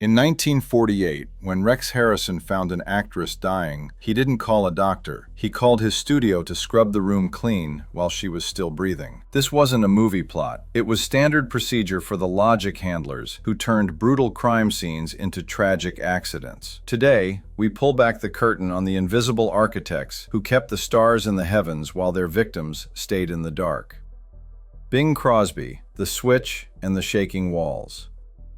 In 1948, when Rex Harrison found an actress dying, he didn't call a doctor. He called his studio to scrub the room clean while she was still breathing. This wasn't a movie plot. It was standard procedure for the logic handlers who turned brutal crime scenes into tragic accidents. Today, we pull back the curtain on the invisible architects who kept the stars in the heavens while their victims stayed in the dark. Bing Crosby, The Switch and the Shaking Walls.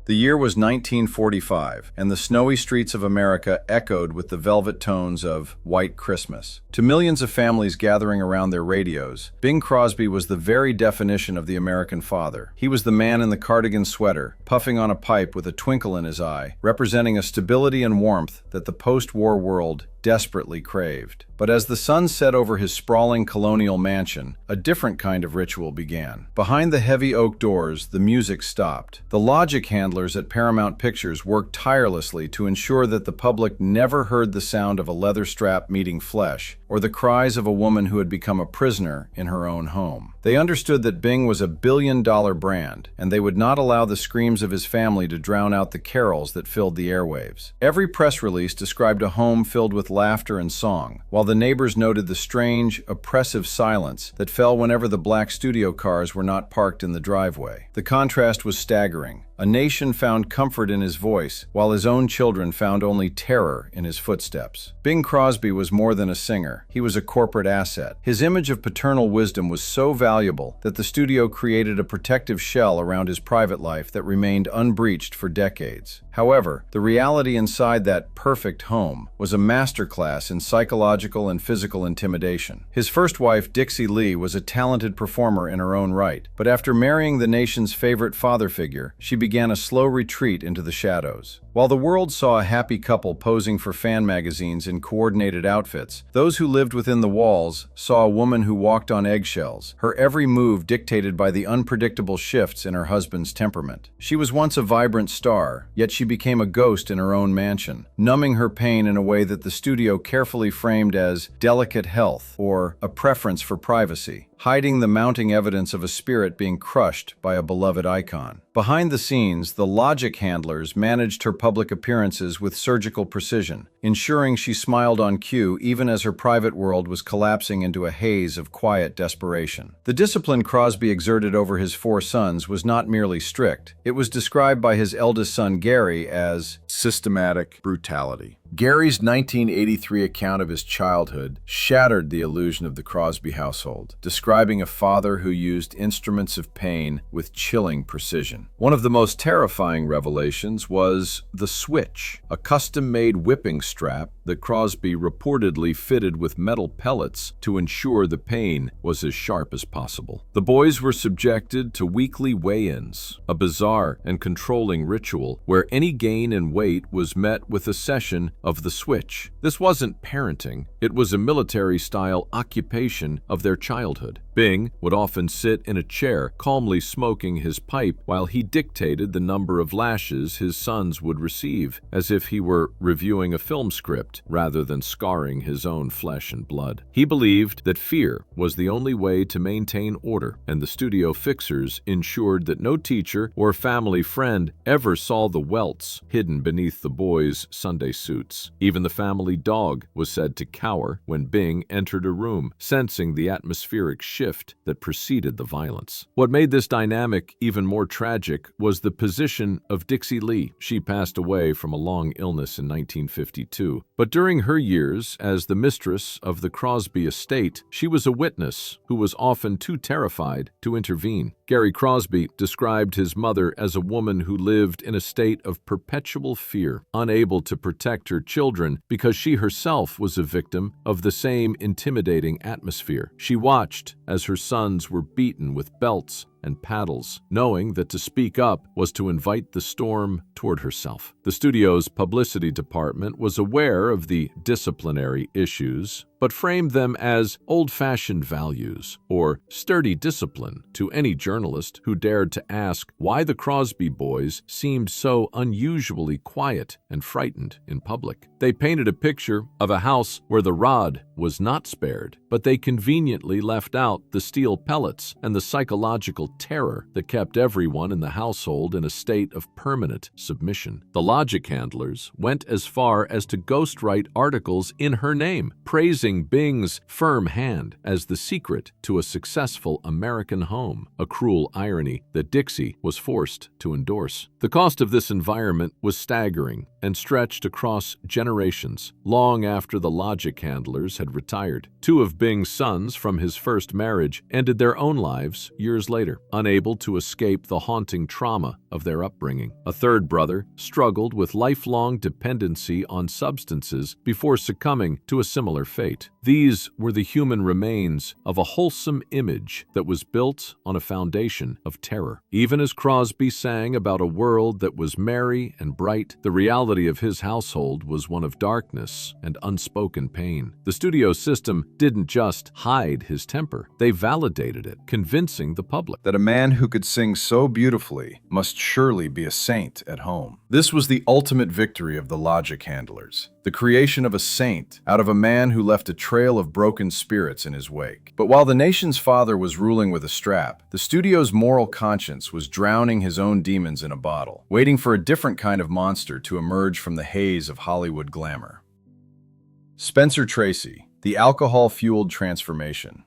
The year was 1945, and the snowy streets of America echoed with the velvet tones of White Christmas. To millions of families gathering around their radios, Bing Crosby was the very definition of the American father. He was the man in the cardigan sweater, puffing on a pipe with a twinkle in his eye, representing a stability and warmth that the post-war world desperately craved. But as the sun set over his sprawling colonial mansion, a different kind of ritual began. Behind the heavy oak doors, the music stopped. The logic handlers at Paramount Pictures worked tirelessly to ensure that the public never heard the sound of a leather strap meeting flesh, or the cries of a woman who had become a prisoner in her own home. They understood that Bing was a billion-dollar brand, and they would not allow the screams of his family to drown out the carols that filled the airwaves. Every press release described a home filled with laughter and song, while the neighbors noted the strange, oppressive silence that fell whenever the black studio cars were not parked in the driveway. The contrast was staggering. A nation found comfort in his voice, while his own children found only terror in his footsteps. Bing Crosby was more than a singer. He was a corporate asset. His image of paternal wisdom was so valuable that the studio created a protective shell around his private life that remained unbreached for decades. However, the reality inside that perfect home was a masterclass in psychological and physical intimidation. His first wife, Dixie Lee, was a talented performer in her own right, but after marrying the nation's favorite father figure, she began a slow retreat into the shadows. While the world saw a happy couple posing for fan magazines in coordinated outfits, those who lived within the walls saw a woman who walked on eggshells, her every move dictated by the unpredictable shifts in her husband's temperament. She was once a vibrant star, yet she became a ghost in her own mansion, numbing her pain in a way that the studio carefully framed as delicate health or a preference for privacy, hiding the mounting evidence of a spirit being crushed by a beloved icon. Behind the scenes, the logic handlers managed her public appearances with surgical precision, ensuring she smiled on cue even as her private world was collapsing into a haze of quiet desperation. The discipline Crosby exerted over his 4 sons was not merely strict. It was described by his eldest son Gary as systematic brutality. Gary's 1983 account of his childhood shattered the illusion of the Crosby household, describing a father who used instruments of pain with chilling precision. One of the most terrifying revelations was the switch, a custom-made whipping strap that Crosby reportedly fitted with metal pellets to ensure the pain was as sharp as possible. The boys were subjected to weekly weigh-ins, a bizarre and controlling ritual where any gain in weight was met with a session of the switch. This wasn't parenting, it was a military-style occupation of their childhood. Bing would often sit in a chair, calmly smoking his pipe while he dictated the number of lashes his sons would receive, as if he were reviewing a film script rather than scarring his own flesh and blood. He believed that fear was the only way to maintain order, and the studio fixers ensured that no teacher or family friend ever saw the welts hidden beneath the boys' Sunday suits. Even the family dog was said to cower when Bing entered a room, sensing the atmospheric shift that preceded the violence. What made this dynamic even more tragic was the position of Dixie Lee. She passed away from a long illness in 1952, but during her years as the mistress of the Crosby estate, she was a witness who was often too terrified to intervene. Gary Crosby described his mother as a woman who lived in a state of perpetual fear, unable to protect her children because she herself was a victim of the same intimidating atmosphere. She watched as her sons were beaten with belts and paddles, knowing that to speak up was to invite the storm toward herself. The studio's publicity department was aware of the disciplinary issues, but framed them as old-fashioned values or sturdy discipline to any journalist who dared to ask why the Crosby boys seemed so unusually quiet and frightened in public. They painted a picture of a house where the rod was not spared, but they conveniently left out the steel pellets and the psychological terror that kept everyone in the household in a state of permanent submission. The logic handlers went as far as to ghostwrite articles in her name, praising Bing's firm hand as the secret to a successful American home, a cruel irony that Dixie was forced to endorse. The cost of this environment was staggering and stretched across generations, long after the logic handlers had retired. Two of Bing's sons from his first marriage ended their own lives years later, unable to escape the haunting trauma of their upbringing. A third brother struggled with lifelong dependency on substances before succumbing to a similar fate. These were the human remains of a wholesome image that was built on a foundation of terror. Even as Crosby sang about a world that was merry and bright, the reality of his household was one of darkness and unspoken pain. The studio system didn't just hide his temper, they validated it, convincing the public that a man who could sing so beautifully must surely be a saint at home. This was the ultimate victory of the logic handlers, the creation of a saint out of a man who left a trail of broken spirits in his wake. But while the nation's father was ruling with a strap, the studio's moral conscience was drowning his own demons in a bottle, waiting for a different kind of monster to emerge from the haze of Hollywood glamour. Spencer Tracy, the alcohol-fueled transformation.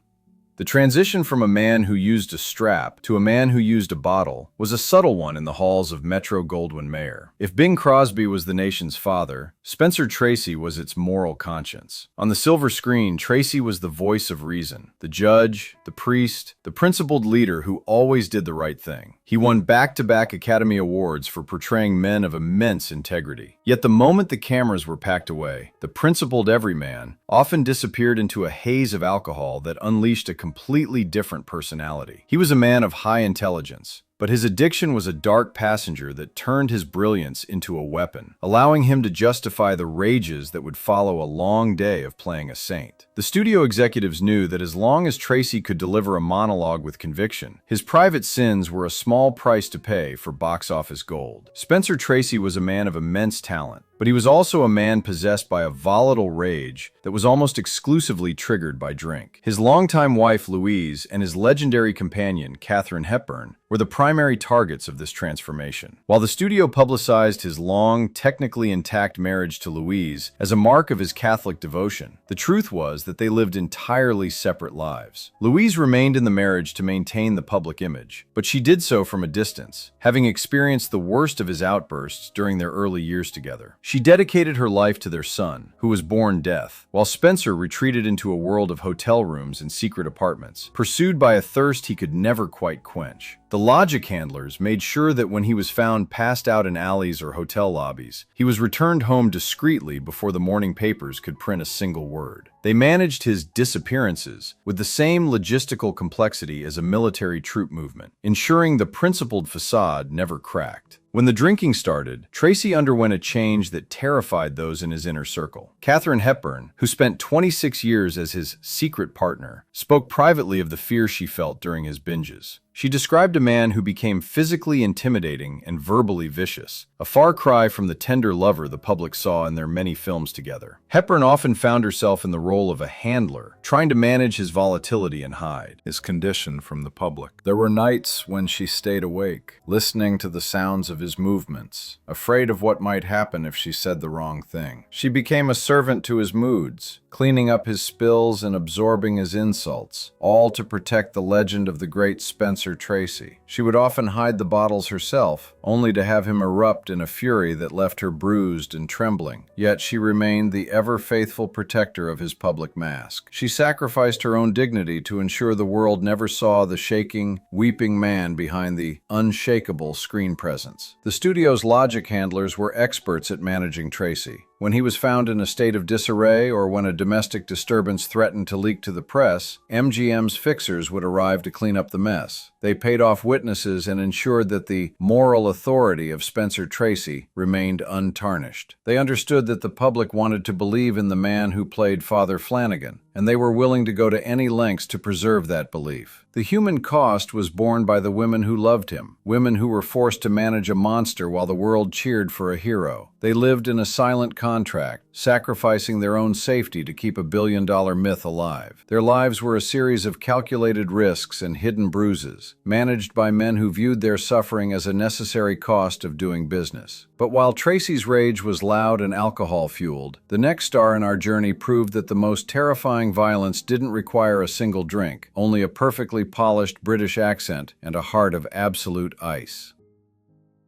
The transition from a man who used a strap to a man who used a bottle was a subtle one in the halls of Metro-Goldwyn-Mayer. If Bing Crosby was the nation's father, Spencer Tracy was its moral conscience. On the silver screen, Tracy was the voice of reason, the judge, the priest, the principled leader who always did the right thing. He won back-to-back Academy Awards for portraying men of immense integrity. Yet the moment the cameras were packed away, the principled everyman often disappeared into a haze of alcohol that unleashed a completely different personality. He was a man of high intelligence, but his addiction was a dark passenger that turned his brilliance into a weapon, allowing him to justify the rages that would follow a long day of playing a saint. The studio executives knew that as long as Tracy could deliver a monologue with conviction, his private sins were a small price to pay for box office gold. Spencer Tracy was a man of immense talent, but he was also a man possessed by a volatile rage that was almost exclusively triggered by drink. His longtime wife, Louise, and his legendary companion, Katharine Hepburn, were the primary targets of this transformation. While the studio publicized his long, technically intact marriage to Louise as a mark of his Catholic devotion, the truth was that they lived entirely separate lives. Louise remained in the marriage to maintain the public image, but she did so from a distance, having experienced the worst of his outbursts during their early years together. She dedicated her life to their son, who was born deaf, while Spencer retreated into a world of hotel rooms and secret apartments, pursued by a thirst he could never quite quench. The logic handlers made sure that when he was found passed out in alleys or hotel lobbies, he was returned home discreetly before the morning papers could print a single word. They managed his disappearances with the same logistical complexity as a military troop movement, ensuring the principled facade never cracked. When the drinking started, Tracy underwent a change that terrified those in his inner circle. Katharine Hepburn, who spent 26 years as his secret partner, spoke privately of the fear she felt during his binges. She described a man who became physically intimidating and verbally vicious, a far cry from the tender lover the public saw in their many films together. Hepburn often found herself in the role of a handler, trying to manage his volatility and hide his condition from the public. There were nights when she stayed awake, listening to the sounds of his movements, afraid of what might happen if she said the wrong thing. She became a servant to his moods, cleaning up his spills and absorbing his insults, all to protect the legend of the great Spencer Tracy. She would often hide the bottles herself, only to have him erupt in a fury that left her bruised and trembling. Yet she remained the ever-faithful protector of his public mask. She sacrificed her own dignity to ensure the world never saw the shaking, weeping man behind the unshakable screen presence. The studio's logic handlers were experts at managing Tracy. When he was found in a state of disarray or when a domestic disturbance threatened to leak to the press, MGM's fixers would arrive to clean up the mess. They paid off witnesses and ensured that the moral authority of Spencer Tracy remained untarnished. They understood that the public wanted to believe in the man who played Father Flanagan, and they were willing to go to any lengths to preserve that belief. The human cost was borne by the women who loved him, women who were forced to manage a monster while the world cheered for a hero. They lived in a silent contract, sacrificing their own safety to keep a billion-dollar myth alive. Their lives were a series of calculated risks and hidden bruises, managed by men who viewed their suffering as a necessary cost of doing business. But while Tracy's rage was loud and alcohol-fueled, the next star in our journey proved that the most terrifying violence didn't require a single drink, only a perfectly polished British accent and a heart of absolute ice.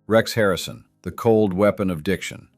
Rex Harrison, the cold weapon of diction.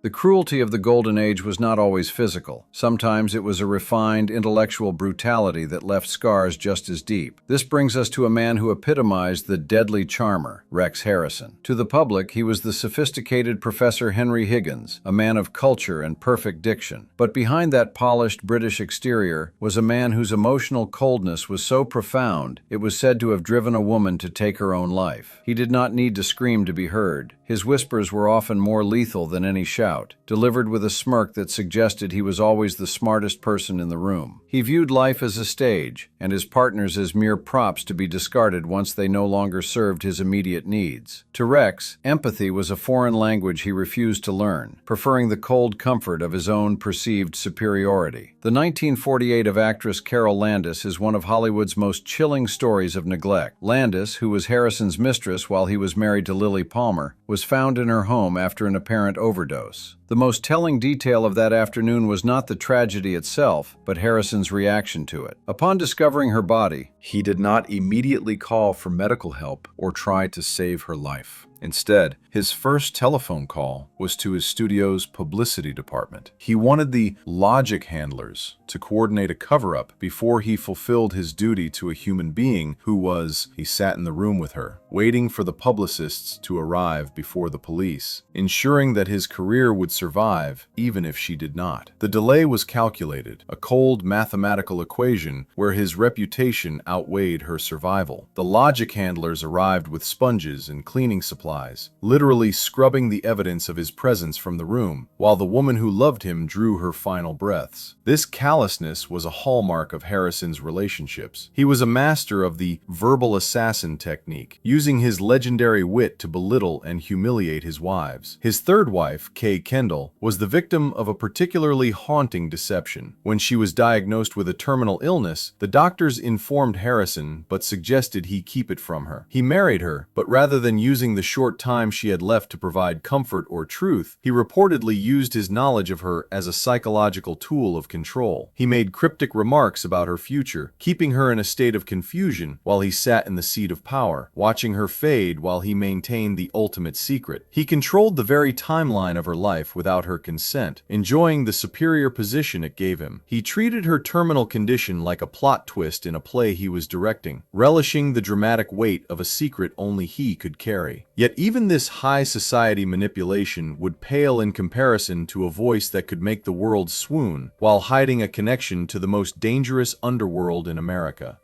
The cruelty of the Golden Age was not always physical. Sometimes it was a refined, intellectual brutality that left scars just as deep. This brings us to a man who epitomized the deadly charmer, Rex Harrison. To the public, he was the sophisticated Professor Henry Higgins, a man of culture and perfect diction. But behind that polished British exterior was a man whose emotional coldness was so profound, it was said to have driven a woman to take her own life. He did not need to scream to be heard. His whispers were often more lethal than any shout, delivered with a smirk that suggested he was always the smartest person in the room. He viewed life as a stage, and his partners as mere props to be discarded once they no longer served his immediate needs. To Rex, empathy was a foreign language he refused to learn, preferring the cold comfort of his own perceived superiority. The 1948 of actress Carol Landis is one of Hollywood's most chilling stories of neglect. Landis, who was Harrison's mistress while he was married to Lily Palmer, was found in her home after an apparent overdose. The most telling detail of that afternoon was not the tragedy itself, but Harrison's reaction to it. Upon discovering her body, he did not immediately call for medical help or try to save her life. Instead, his first telephone call was to his studio's publicity department. He wanted the logic handlers to coordinate a cover-up before he fulfilled his duty to a human being who was, he sat in the room with her, waiting for the publicists to arrive before the police, ensuring that his career would survive even if she did not. The delay was calculated, a cold mathematical equation where his reputation outweighed her survival. The logic handlers arrived with sponges and cleaning supplies, literally scrubbing the evidence of his presence from the room, while the woman who loved him drew her final breaths. This callousness was a hallmark of Harrison's relationships. He was a master of the verbal assassin technique, using his legendary wit to belittle and humiliate his wives. His third wife, Kay Kendall, was the victim of a particularly haunting deception. When she was diagnosed with a terminal illness, the doctors informed Harrison but suggested he keep it from her. He married her, but rather than using the short time she had left to provide comfort or truth, he reportedly used his knowledge of her as a psychological tool of control. He made cryptic remarks about her future, keeping her in a state of confusion while he sat in the seat of power, watching her fade while he maintained the ultimate secret. He controlled the very timeline of her life without her consent, enjoying the superior position it gave him. He treated her terminal condition like a plot twist in a play he was directing, relishing the dramatic weight of a secret only he could carry. Yet even this high society manipulation would pale in comparison to a voice that could make the world swoon while hiding a connection to the most dangerous underworld in America.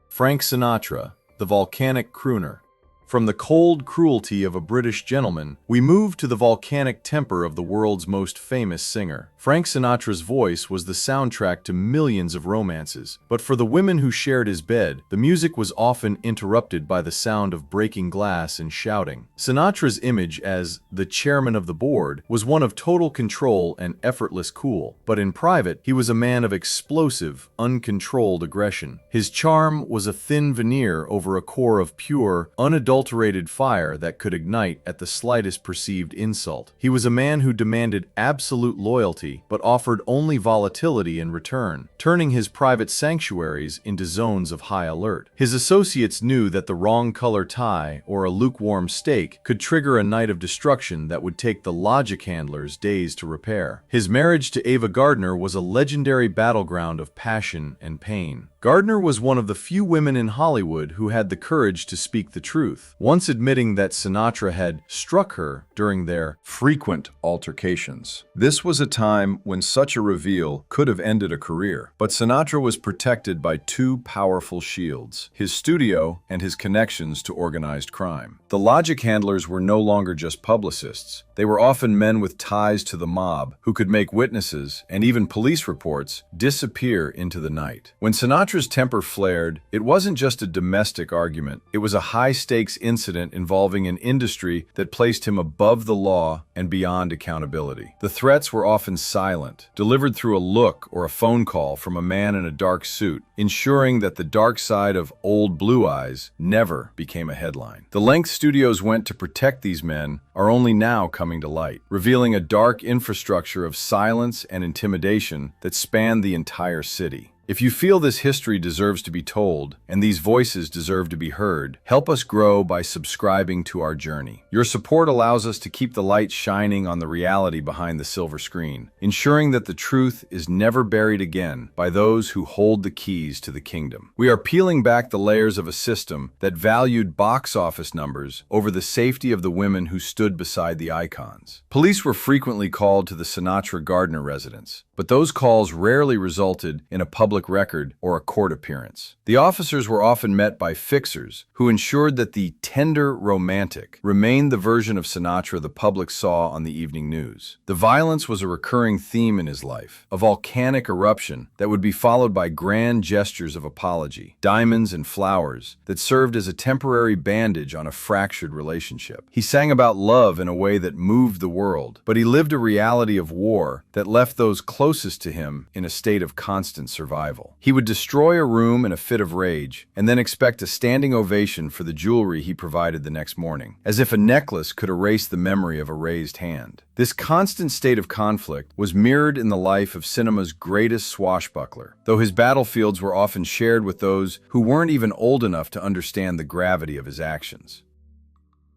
Frank Sinatra, the volcanic crooner. From the cold cruelty of a British gentleman, we move to the volcanic temper of the world's most famous singer. Frank Sinatra's voice was the soundtrack to millions of romances, but for the women who shared his bed, the music was often interrupted by the sound of breaking glass and shouting. Sinatra's image as the chairman of the board was one of total control and effortless cool, but in private, he was a man of explosive, uncontrolled aggression. His charm was a thin veneer over a core of pure, unadulterated fire that could ignite at the slightest perceived insult. He was a man who demanded absolute loyalty, but offered only volatility in return, turning his private sanctuaries into zones of high alert. His associates knew that the wrong color tie or a lukewarm steak could trigger a night of destruction that would take the logic handlers days to repair. His marriage to Ava Gardner was a legendary battleground of passion and pain. Gardner was one of the few women in Hollywood who had the courage to speak the truth. truth, once admitting that Sinatra had struck her during their frequent altercations. This was a time when such a reveal could have ended a career, but Sinatra was protected by two powerful shields: his studio and his connections to organized crime. The logic handlers were no longer just publicists. They were often men with ties to the mob who could make witnesses and even police reports disappear into the night. When Sinatra's temper flared, it wasn't just a domestic argument. It was a high-stakes incident involving an industry that placed him above the law and beyond accountability. The threats were often silent, delivered through a look or a phone call from a man in a dark suit, ensuring that the dark side of Old Blue Eyes never became a headline. The lengths studios went to protect these men are only now coming to light, revealing a dark infrastructure of silence and intimidation that spanned the entire city. If you feel this history deserves to be told, and these voices deserve to be heard, help us grow by subscribing to our journey. Your support allows us to keep the light shining on the reality behind the silver screen, ensuring that the truth is never buried again by those who hold the keys to the kingdom. We are peeling back the layers of a system that valued box office numbers over the safety of the women who stood beside the icons. Police were frequently called to the Sinatra Gardner residence, but those calls rarely resulted in a public record or a court appearance. The officers were often met by fixers who ensured that the tender romantic remained the version of Sinatra the public saw on the evening news. The violence was a recurring theme in his life, a volcanic eruption that would be followed by grand gestures of apology, diamonds and flowers that served as a temporary bandage on a fractured relationship. He sang about love in a way that moved the world, but he lived a reality of war that left those closest to him in a state of constant survival. He would destroy a room in a fit of rage and then expect a standing ovation for the jewelry he provided the next morning, as if a necklace could erase the memory of a raised hand. This constant state of conflict was mirrored in the life of cinema's greatest swashbuckler, though his battlefields were often shared with those who weren't even old enough to understand the gravity of his actions.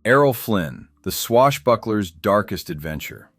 Errol Flynn, the swashbuckler's darkest adventure.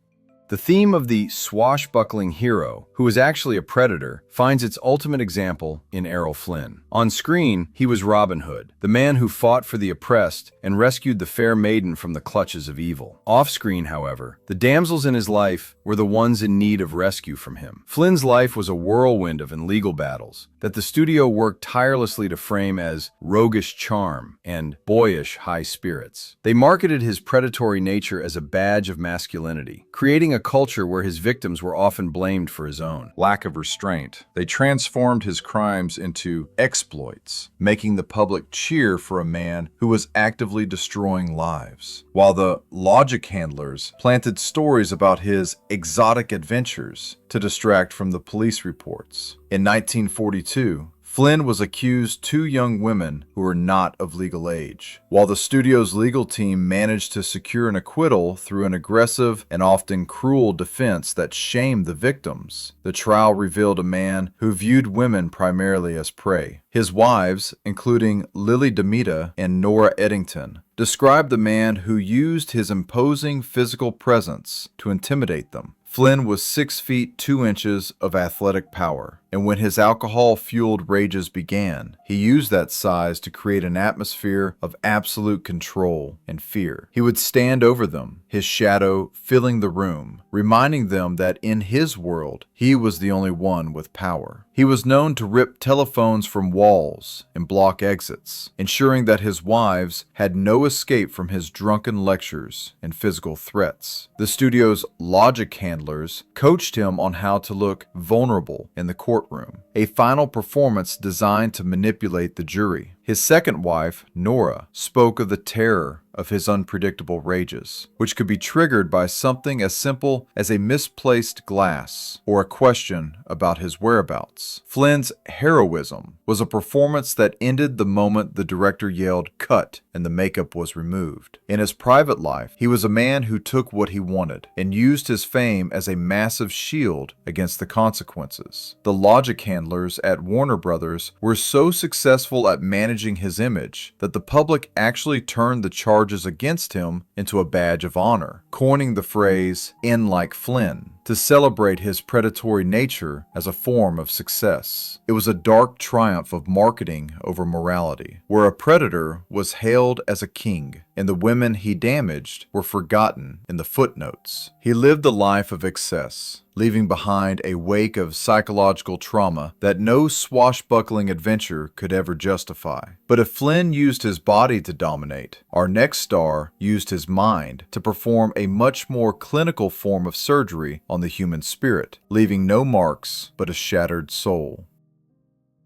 The theme of the swashbuckling hero, who is actually a predator, finds its ultimate example in Errol Flynn. On screen, he was Robin Hood, the man who fought for the oppressed and rescued the fair maiden from the clutches of evil. Off-screen, however, the damsels in his life were the ones in need of rescue from him. Flynn's life was a whirlwind of legal battles that the studio worked tirelessly to frame as roguish charm and boyish high spirits. They marketed his predatory nature as a badge of masculinity, creating a culture where his victims were often blamed for his own lack of restraint. They transformed his crimes into exploits, making the public cheer for a man who was actively destroying lives, while the logic handlers planted stories about his exotic adventures to distract from the police reports. In 1942, Flynn was accused two young women who were not of legal age. While the studio's legal team managed to secure an acquittal through an aggressive and often cruel defense that shamed the victims, the trial revealed a man who viewed women primarily as prey. His wives, including Lily Demita and Nora Eddington, described the man who used his imposing physical presence to intimidate them. Flynn was 6 feet 2 inches of athletic power, and when his alcohol-fueled rages began, he used that size to create an atmosphere of absolute control and fear. He would stand over them, his shadow filling the room, reminding them that in his world, he was the only one with power. He was known to rip telephones from walls and block exits, ensuring that his wives had no escape from his drunken lectures and physical threats. The studio's logic handlers coached him on how to look vulnerable in the courtroom, a final performance designed to manipulate the jury. His second wife, Nora, spoke of the terror of his unpredictable rages, which could be triggered by something as simple as a misplaced glass or a question about his whereabouts. Flynn's heroism was a performance that ended the moment the director yelled "cut" and the makeup was removed. In his private life, he was a man who took what he wanted and used his fame as a massive shield against the consequences. The logic handlers at Warner Brothers were so successful at managing his image that the public actually turned the charges against him into a badge of honor, coining the phrase "in like Flynn." to celebrate his predatory nature as a form of success. It was a dark triumph of marketing over morality, where a predator was hailed as a king, and the women he damaged were forgotten in the footnotes. He lived a life of excess, leaving behind a wake of psychological trauma that no swashbuckling adventure could ever justify. But if Flynn used his body to dominate, our next star used his mind to perform a much more clinical form of surgery on the human spirit, leaving no marks but a shattered soul.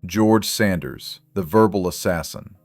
George Sanders, the verbal assassin.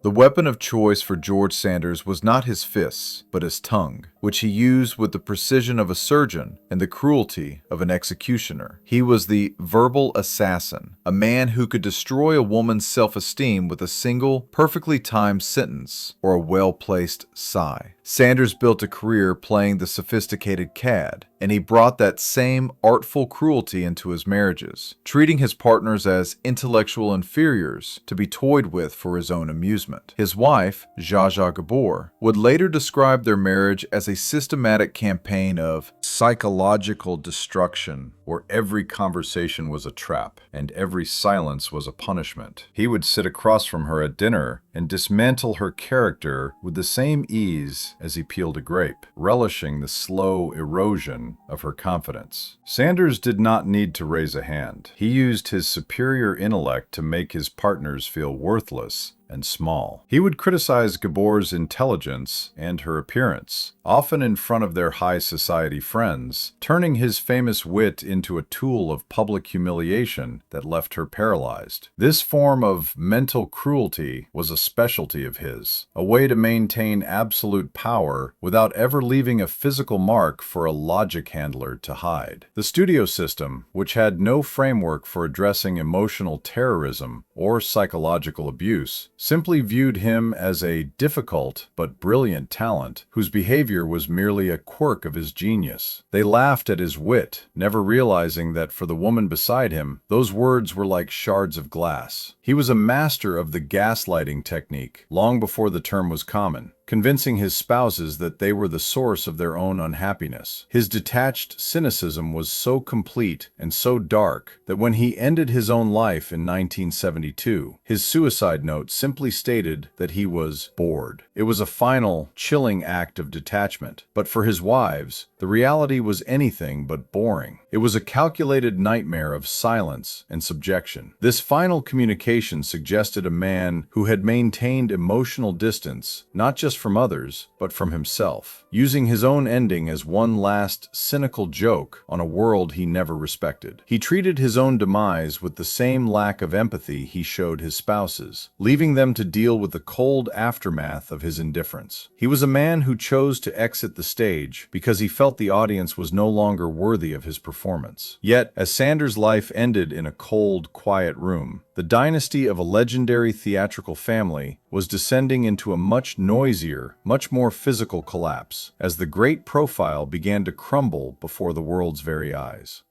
The weapon of choice for George Sanders was not his fists, but his tongue, which he used with the precision of a surgeon and the cruelty of an executioner. He was the verbal assassin, a man who could destroy a woman's self-esteem with a single, perfectly timed sentence or a well-placed sigh. Sanders built a career playing the sophisticated cad, and he brought that same artful cruelty into his marriages, treating his partners as intellectual inferiors to be toyed with for his own amusement. His wife, Zsa Zsa Gabor, would later describe their marriage as a systematic campaign of psychological destruction, where every conversation was a trap and every silence was a punishment. He would sit across from her at dinner and dismantle her character with the same ease as he peeled a grape, relishing the slow erosion of her confidence. Sanders did not need to raise a hand. He used his superior intellect to make his partners feel worthless and small. He would criticize Gabor's intelligence and her appearance, often in front of their high society friends, turning his famous wit into a tool of public humiliation that left her paralyzed. This form of mental cruelty was a specialty of his, a way to maintain absolute power without ever leaving a physical mark for a logic handler to hide. The studio system, which had no framework for addressing emotional terrorism or psychological abuse, simply viewed him as a difficult but brilliant talent whose behavior was merely a quirk of his genius. They laughed at his wit, never realizing that for the woman beside him, those words were like shards of glass. He was a master of the gaslighting technique, long before the term was common, convincing his spouses that they were the source of their own unhappiness. His detached cynicism was so complete and so dark that when he ended his own life in 1972, his suicide note simply stated that he was bored. It was a final, chilling act of detachment, but for his wives, the reality was anything but boring. It was a calculated nightmare of silence and subjection. This final communication suggested a man who had maintained emotional distance, not just from others, but from himself, using his own ending as one last cynical joke on a world he never respected. He treated his own demise with the same lack of empathy he showed his spouses, leaving them to deal with the cold aftermath of his indifference. He was a man who chose to exit the stage because he felt the audience was no longer worthy of his performance. Yet, as Sanders' life ended in a cold, quiet room, the dynasty of a legendary theatrical family was descending into a much noisier, much more physical collapse, as the great profile began to crumble before the world's very eyes.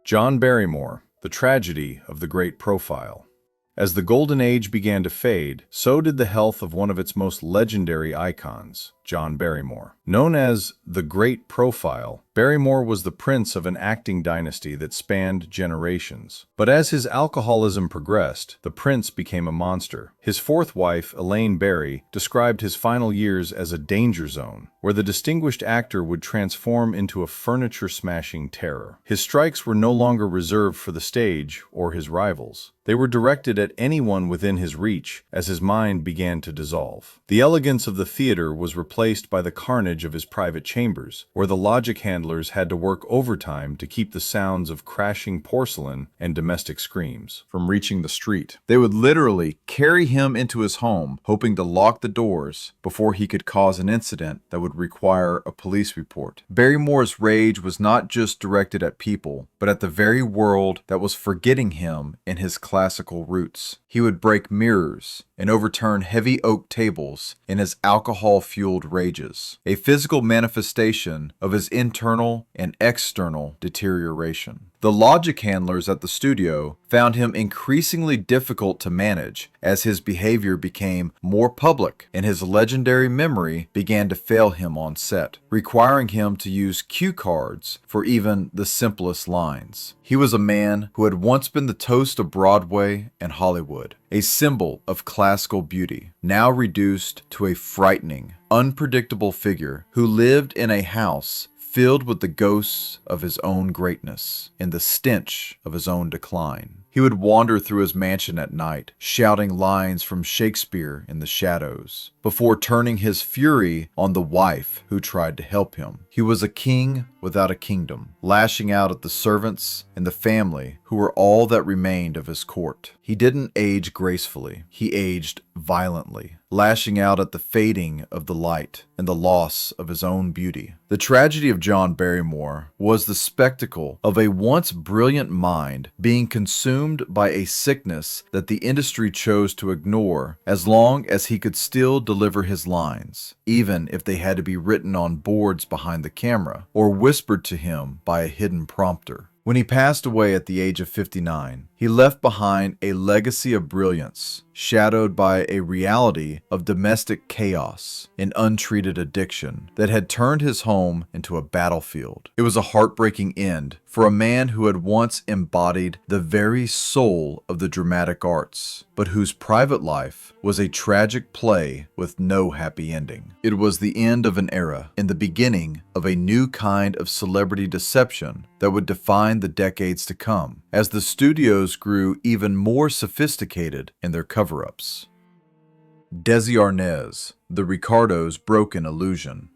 John Barrymore, the tragedy of the great profile. As the golden age began to fade, so did the health of one of its most legendary icons, John Barrymore. Known as the Great Profile, Barrymore was the prince of an acting dynasty that spanned generations. But as his alcoholism progressed, the prince became a monster. His fourth wife, Elaine Barry, described his final years as a danger zone, where the distinguished actor would transform into a furniture-smashing terror. His strikes were no longer reserved for the stage or his rivals. They were directed at anyone within his reach as his mind began to dissolve. The elegance of the theater was replaced by the carnage of his private chambers, where the logic handlers had to work overtime to keep the sounds of crashing porcelain and domestic screams from reaching the street. They would literally carry him into his home, hoping to lock the doors before he could cause an incident that would require a police report. Barrymore's rage was not just directed at people, but at the very world that was forgetting him in his classical roots. He would break mirrors and overturn heavy oak tables in his alcohol-fueled rages, a physical manifestation of his internal and external deterioration. The logic handlers at the studio found him increasingly difficult to manage as his behavior became more public and his legendary memory began to fail him on set, requiring him to use cue cards for even the simplest lines. He was a man who had once been the toast of Broadway and Hollywood, a symbol of classical beauty, now reduced to a frightening, unpredictable figure who lived in a house filled with the ghosts of his own greatness and the stench of his own decline. He would wander through his mansion at night, shouting lines from Shakespeare in the shadows, before turning his fury on the wife who tried to help him. He was a king without a kingdom, lashing out at the servants and the family who were all that remained of his court. He didn't age gracefully. He aged violently, lashing out at the fading of the light and the loss of his own beauty. The tragedy of John Barrymore was the spectacle of a once brilliant mind being consumed by a sickness that the industry chose to ignore as long as he could still deliver his lines, even if they had to be written on boards behind the camera or whispered to him by a hidden prompter. When he passed away at the age of 59, he left behind a legacy of brilliance, shadowed by a reality of domestic chaos and untreated addiction that had turned his home into a battlefield. It was a heartbreaking end for a man who had once embodied the very soul of the dramatic arts, but whose private life was a tragic play with no happy ending. It was the end of an era and the beginning of a new kind of celebrity deception that would define the decades to come, as the studios grew even more sophisticated in their cover-ups. Desi Arnaz, the Ricardo's broken illusion.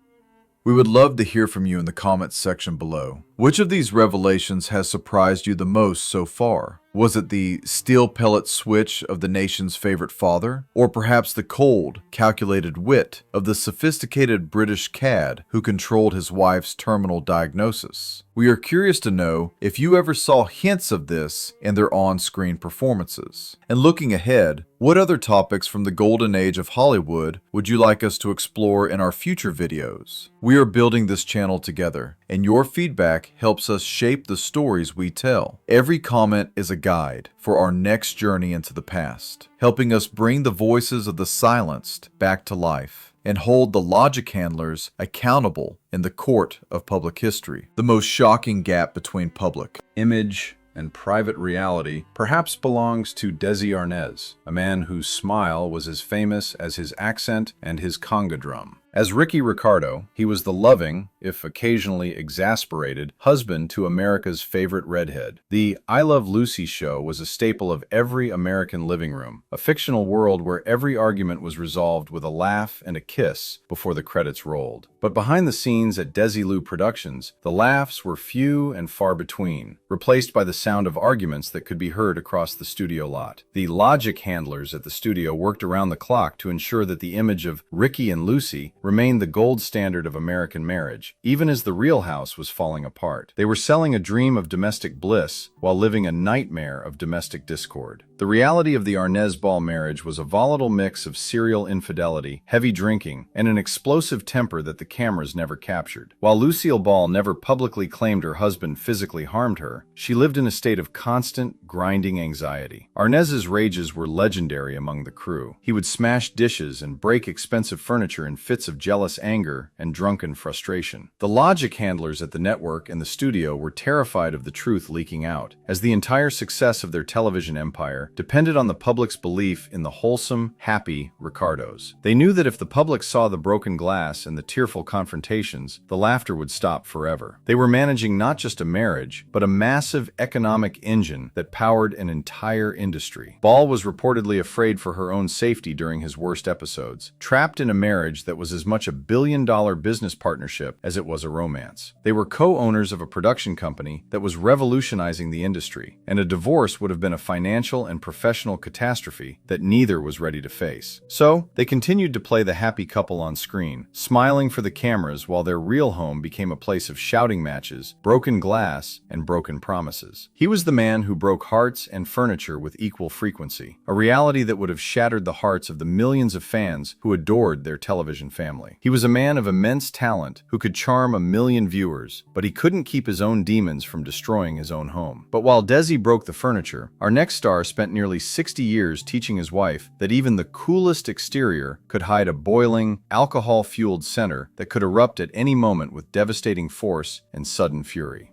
We would love to hear from you in the comments section below. Which of these revelations has surprised you the most so far? Was it the steel pellet switch of the nation's favorite father? Or perhaps the cold, calculated wit of the sophisticated British cad who controlled his wife's terminal diagnosis? We are curious to know if you ever saw hints of this in their on-screen performances. And looking ahead, what other topics from the golden age of Hollywood would you like us to explore in our future videos? We are building this channel together, and your feedback helps us shape the stories we tell. Every comment is a guide for our next journey into the past, helping us bring the voices of the silenced back to life and hold the logic handlers accountable in the court of public history. The most shocking gap between public image and private reality perhaps belongs to Desi Arnaz, a man whose smile was as famous as his accent and his conga drum. As Ricky Ricardo, he was the loving, if occasionally exasperated, husband to America's favorite redhead. The I Love Lucy show was a staple of every American living room, a fictional world where every argument was resolved with a laugh and a kiss before the credits rolled. But behind the scenes at Desilu Productions, the laughs were few and far between, replaced by the sound of arguments that could be heard across the studio lot. The logic handlers at the studio worked around the clock to ensure that the image of Ricky and Lucy remained the gold standard of American marriage, even as the real house was falling apart. They were selling a dream of domestic bliss while living a nightmare of domestic discord. The reality of the Arnaz Ball marriage was a volatile mix of serial infidelity, heavy drinking, and an explosive temper that the cameras never captured. While Lucille Ball never publicly claimed her husband physically harmed her, she lived in a state of constant, grinding anxiety. Arnaz's rages were legendary among the crew. He would smash dishes and break expensive furniture in fits of jealous anger and drunken frustration. The logic handlers at the network and the studio were terrified of the truth leaking out, as the entire success of their television empire depended on the public's belief in the wholesome, happy Ricardos. They knew that if the public saw the broken glass and the tearful confrontations, the laughter would stop forever. They were managing not just a marriage, but a massive economic engine that powered an entire industry. Ball was reportedly afraid for her own safety during his worst episodes, trapped in a marriage that was as much a billion-dollar business partnership as it was a romance. They were co-owners of a production company that was revolutionizing the industry, and a divorce would have been a financial and professional catastrophe that neither was ready to face. So, they continued to play the happy couple on screen, smiling for the cameras while their real home became a place of shouting matches, broken glass, and broken promises. He was the man who broke hearts and furniture with equal frequency, a reality that would have shattered the hearts of the millions of fans who adored their television family. family. He was a man of immense talent who could charm 1,000,000 viewers, but he couldn't keep his own demons from destroying his own home. But while Desi broke the furniture, our next star spent nearly 60 years teaching his wife that even the coolest exterior could hide a boiling, alcohol-fueled center that could erupt at any moment with devastating force and sudden fury.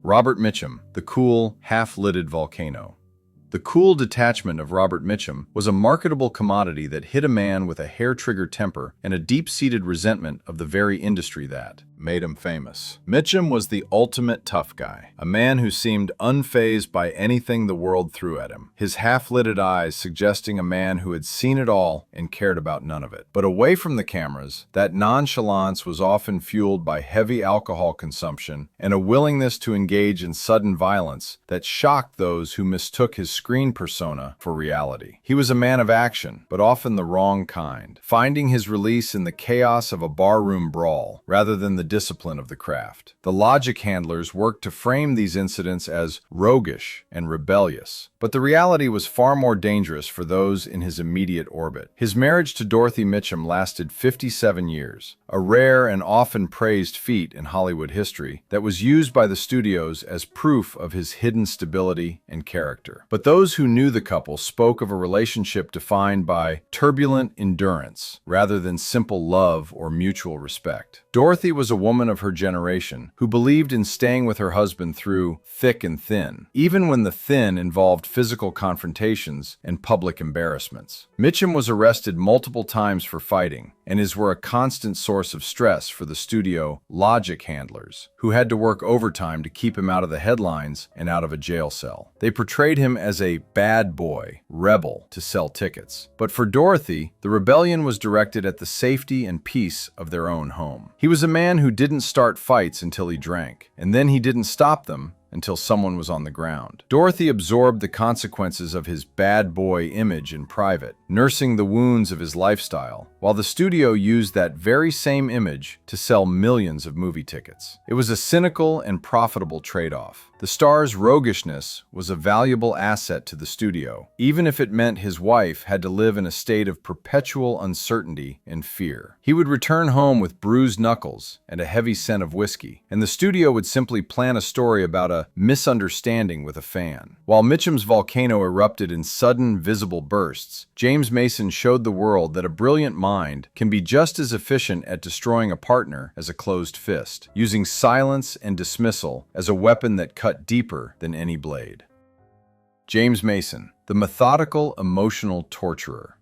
Robert Mitchum, the cool, half-lidded volcano. The cool detachment of Robert Mitchum was a marketable commodity that hit a man with a hair-trigger temper and a deep-seated resentment of the very industry that made him famous. Mitchum was the ultimate tough guy, a man who seemed unfazed by anything the world threw at him, his half-lidded eyes suggesting a man who had seen it all and cared about none of it. But away from the cameras, that nonchalance was often fueled by heavy alcohol consumption and a willingness to engage in sudden violence that shocked those who mistook his screen persona for reality. He was a man of action, but often the wrong kind, finding his release in the chaos of a barroom brawl rather than the discipline of the craft. The logic handlers worked to frame these incidents as roguish and rebellious, but the reality was far more dangerous for those in his immediate orbit. His marriage to Dorothy Mitchum lasted 57 years, a rare and often praised feat in Hollywood history that was used by the studios as proof of his hidden stability and character. But those who knew the couple spoke of a relationship defined by turbulent endurance rather than simple love or mutual respect. Dorothy was a woman of her generation who believed in staying with her husband through thick and thin, even when the thin involved physical confrontations and public embarrassments. Mitchum was arrested multiple times for fighting, and his were a constant source of stress for the studio logic handlers, who had to work overtime to keep him out of the headlines and out of a jail cell. They portrayed him as a bad boy, rebel, to sell tickets. But for Dorothy, the rebellion was directed at the safety and peace of their own home. He was a man who didn't start fights until he drank, and then he didn't stop them until someone was on the ground. Dorothy absorbed the consequences of his bad boy image in private, nursing the wounds of his lifestyle, while the studio used that very same image to sell millions of movie tickets. It was a cynical and profitable trade-off. The star's roguishness was a valuable asset to the studio, even if it meant his wife had to live in a state of perpetual uncertainty and fear. He would return home with bruised knuckles and a heavy scent of whiskey, and the studio would simply plan a story about a misunderstanding with a fan. While Mitchum's volcano erupted in sudden, visible bursts, James Mason showed the world that a brilliant mind can be just as efficient at destroying a partner as a closed fist, using silence and dismissal as a weapon that cut deeper than any blade. James Mason, the methodical, emotional torturer.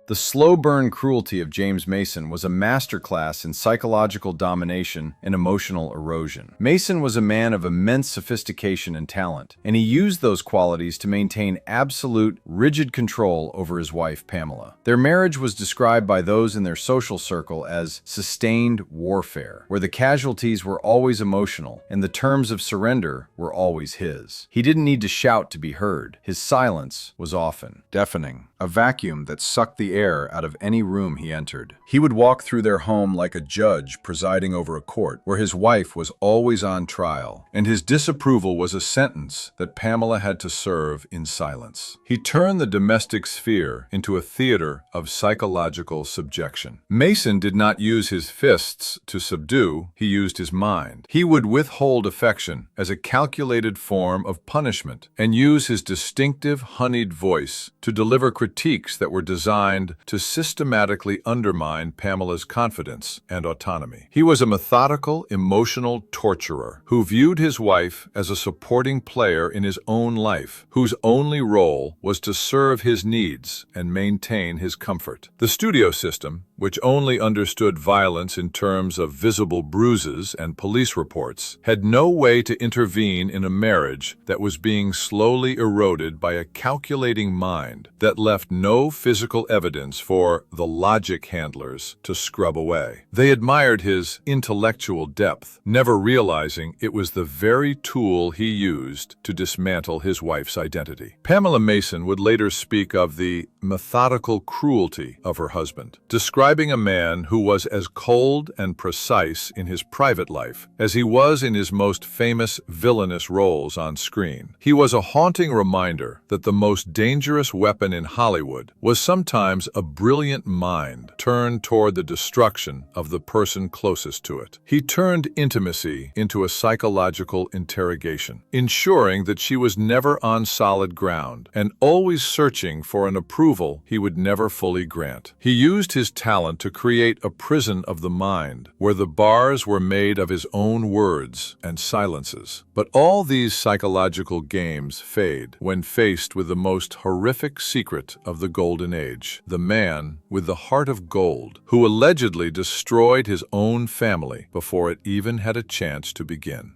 The slow-burn cruelty of James Mason was a masterclass in psychological domination and emotional erosion. Mason was a man of immense sophistication and talent, and he used those qualities to maintain absolute, rigid control over his wife, Pamela. Their marriage was described by those in their social circle as sustained warfare, where the casualties were always emotional and the terms of surrender were always his. He didn't need to shout to be heard. His silence was often deafening, a vacuum that sucked the air out of any room he entered. He would walk through their home like a judge presiding over a court, where his wife was always on trial, and his disapproval was a sentence that Pamela had to serve in silence. He turned the domestic sphere into a theater of psychological subjection. Mason did not use his fists to subdue, he used his mind. He would withhold affection as a calculated form of punishment, and use his distinctive, honeyed voice to deliver critiques that were designed to systematically undermine Pamela's confidence and autonomy. He was a methodical, emotional torturer who viewed his wife as a supporting player in his own life, whose only role was to serve his needs and maintain his comfort. The studio system, which only understood violence in terms of visible bruises and police reports, had no way to intervene in a marriage that was being slowly eroded by a calculating mind that left no physical evidence for the logic handlers to scrub away. They admired his intellectual depth, never realizing it was the very tool he used to dismantle his wife's identity. Pamela Mason would later speak of the methodical cruelty of her husband, describing a man who was as cold and precise in his private life as he was in his most famous villainous roles on screen. He was a haunting reminder that the most dangerous weapon in Hollywood was sometimes Sometimes a brilliant mind turned toward the destruction of the person closest to it. He turned intimacy into a psychological interrogation, ensuring that she was never on solid ground and always searching for an approval he would never fully grant. He used his talent to create a prison of the mind, where the bars were made of his own words and silences. But all these psychological games fade when faced with the most horrific secret of the Golden Age, the man with the heart of gold, who allegedly destroyed his own family before it even had a chance to begin.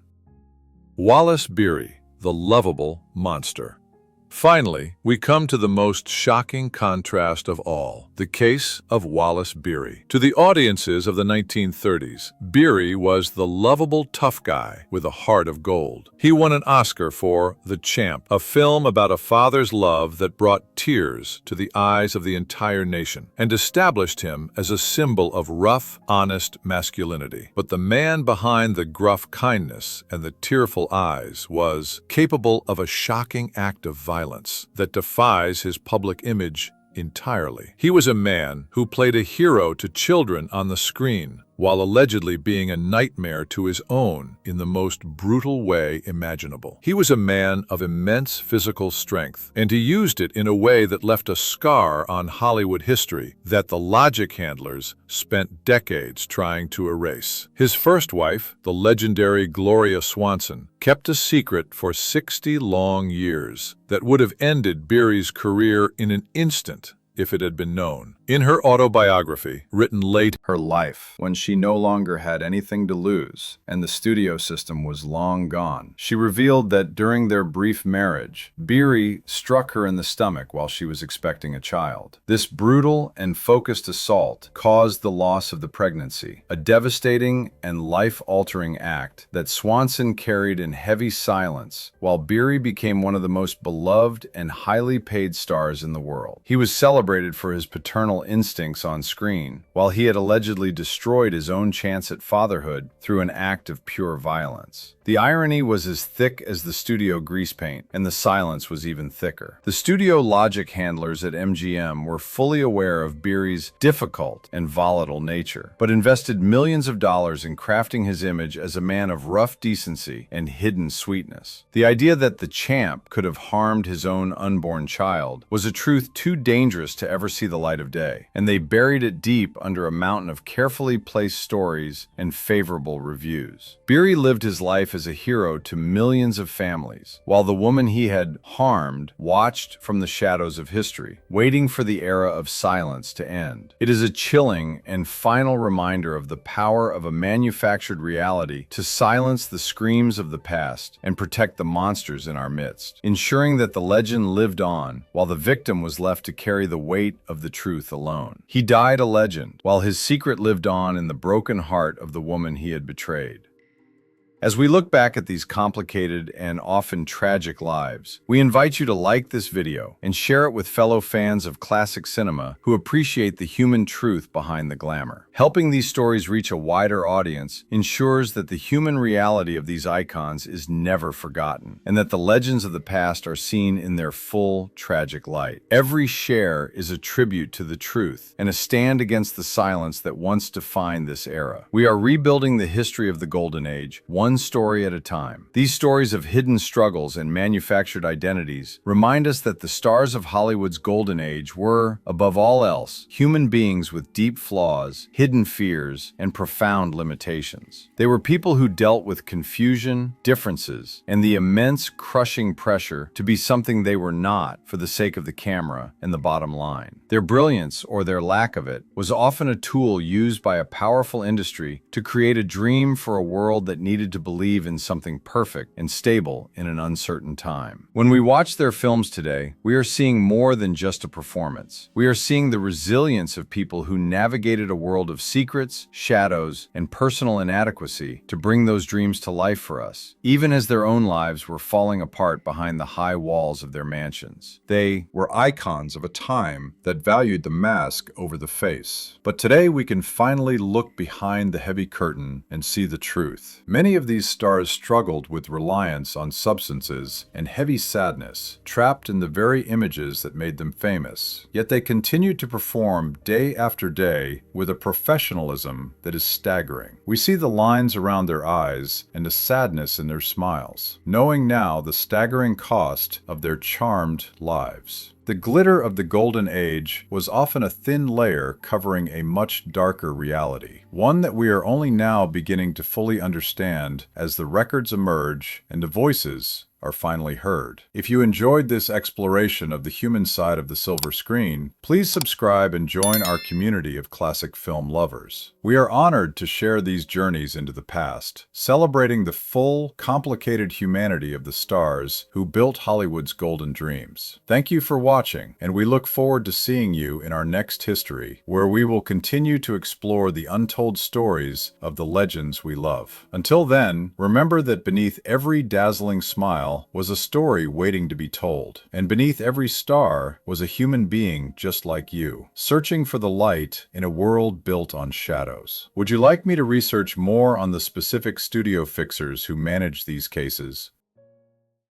Wallace Beery, the lovable monster. Finally, we come to the most shocking contrast of all, the case of Wallace Beery. To the audiences of the 1930s, Beery was the lovable tough guy with a heart of gold. He won an Oscar for The Champ, a film about a father's love that brought tears to the eyes of the entire nation, and established him as a symbol of rough, honest masculinity. But the man behind the gruff kindness and the tearful eyes was capable of a shocking act of violence that defies his public image entirely. He was a man who played a hero to children on the screen, while allegedly being a nightmare to his own in the most brutal way imaginable. He was a man of immense physical strength, and he used it in a way that left a scar on Hollywood history that the logic handlers spent decades trying to erase. His first wife, the legendary Gloria Swanson, kept a secret for 60 long years that would have ended Beery's career in an instant if it had been known. In her autobiography, written late her life, when she no longer had anything to lose and the studio system was long gone, she revealed that during their brief marriage, Beery struck her in the stomach while she was expecting a child. This brutal and focused assault caused the loss of the pregnancy, a devastating and life-altering act that Swanson carried in heavy silence while Beery became one of the most beloved and highly paid stars in the world. He was celebrated for his paternal instincts on screen, while he had allegedly destroyed his own chance at fatherhood through an act of pure violence. The irony was as thick as the studio grease paint, and the silence was even thicker. The studio logic handlers at MGM were fully aware of Beery's difficult and volatile nature, but invested millions of dollars in crafting his image as a man of rough decency and hidden sweetness. The idea that the champ could have harmed his own unborn child was a truth too dangerous to ever see the light of day, and they buried it deep under a mountain of carefully placed stories and favorable reviews. Beery lived his life as a hero to millions of families, while the woman he had harmed watched from the shadows of history, waiting for the era of silence to end. It is a chilling and final reminder of the power of a manufactured reality to silence the screams of the past and protect the monsters in our midst, ensuring that the legend lived on while the victim was left to carry the weight of the truth alone. He died a legend, while his secret lived on in the broken heart of the woman he had betrayed. As we look back at these complicated and often tragic lives, we invite you to like this video and share it with fellow fans of classic cinema who appreciate the human truth behind the glamour. Helping these stories reach a wider audience ensures that the human reality of these icons is never forgotten, and that the legends of the past are seen in their full tragic light. Every share is a tribute to the truth and a stand against the silence that once defined this era. We are rebuilding the history of the Golden Age, one story at a time. These stories of hidden struggles and manufactured identities remind us that the stars of Hollywood's Golden Age were, above all else, human beings with deep flaws, hidden fears, and profound limitations. They were people who dealt with confusion, differences, and the immense crushing pressure to be something they were not for the sake of the camera and the bottom line. Their brilliance, or their lack of it, was often a tool used by a powerful industry to create a dream for a world that needed to believe in something perfect and stable in an uncertain time. When we watch their films today, we are seeing more than just a performance. We are seeing the resilience of people who navigated a world of secrets, shadows, and personal inadequacy to bring those dreams to life for us, even as their own lives were falling apart behind the high walls of their mansions. They were icons of a time that valued the mask over the face. But today we can finally look behind the heavy curtain and see the truth. Many of of these stars struggled with reliance on substances and heavy sadness, trapped in the very images that made them famous. Yet they continued to perform day after day with a professionalism that is staggering. We see the lines around their eyes and the sadness in their smiles, knowing now the staggering cost of their charmed lives. The glitter of the Golden Age was often a thin layer covering a much darker reality, one that we are only now beginning to fully understand as the records emerge and the voices are finally heard. If you enjoyed this exploration of the human side of the silver screen, please subscribe and join our community of classic film lovers. We are honored to share these journeys into the past, celebrating the full, complicated humanity of the stars who built Hollywood's golden dreams. Thank you for watching, and we look forward to seeing you in our next history, where we will continue to explore the untold stories of the legends we love. Until then, remember that beneath every dazzling smile was a story waiting to be told, and beneath every star was a human being just like you, searching for the light in a world built on shadows. Would you like me to research more on the specific studio fixers who manage these cases?